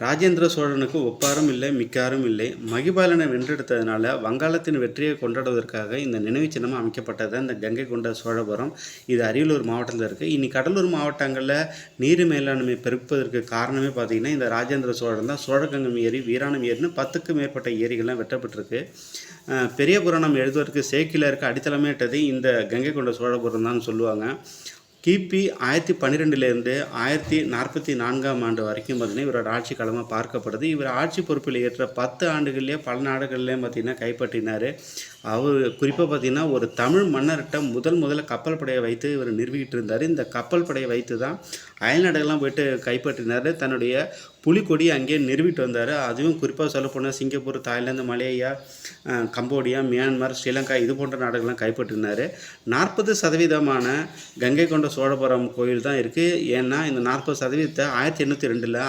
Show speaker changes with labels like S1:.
S1: ராஜேந்திர சோழனுக்கு ஒப்பாரும் இல்லை, மிக்காரும் இல்லை. மகிபாலனை வென்றெடுத்ததுனால வங்காளத்தின் வெற்றியை கொண்டாடுவதற்காக இந்த நினைவு சின்னம் அமைக்கப்பட்டது இந்த கங்கை கொண்ட சோழபுரம். இது அரியலூர் மாவட்டத்தில் இருக்குது. இனி கடலூர் மாவட்டங்களில் நீர் மேலாண்மை பெருப்பதற்கு காரணமே பார்த்திங்கன்னா இந்த ராஜேந்திர சோழன் தான். சோழகங்கம் ஏரி, வீராணம் ஏரின்னு 10க்கும் மேற்பட்ட ஏரிகள்லாம் வெட்டப்பட்டிருக்கு. பெரிய புராணம் எழுதுவதற்கு சேக்கிழாருக்கு அடித்தளமேட்டது இந்த கங்கை கொண்ட சோழபுரம் தான் சொல்லுவாங்க. கிபி 1012லேருந்து 1044ஆம் ஆண்டு வரைக்கும் பார்த்திங்கன்னா இவரோட ஆட்சி காலமாக பார்க்கப்படுது. இவர் ஆட்சி பொறுப்பில் ஏற்ற 10 ஆண்டுகள்லேயே பல நாடுகள்லேயும் பார்த்திங்கன்னா கைப்பற்றினார். அவர் குறிப்பாக பார்த்திங்கன்னா ஒரு தமிழ் மன்னர்கிட்ட முதல்ல கப்பல் படையை வைத்து இவர் நிறுவிக்கிட்டு இருந்தார். இந்த கப்பல் படையை வைத்து தான் அயல்நாடுகள்லாம் போய்ட்டு கைப்பற்றினார். தன்னுடைய புலிக்கொடி அங்கேயே நிறுவிட்டு வந்தார். அதுவும் குறிப்பாக சொல்லப்போனால் Singapore, Thailand, Malaysia, Cambodia, Myanmar, Sri Lanka இது போன்ற நாடுகள்லாம் கைப்பற்றினார். 40% கங்கை கொண்ட சோழபுரம் கோயில் தான் இருக்குது. ஏன்னா இந்த 40% 1802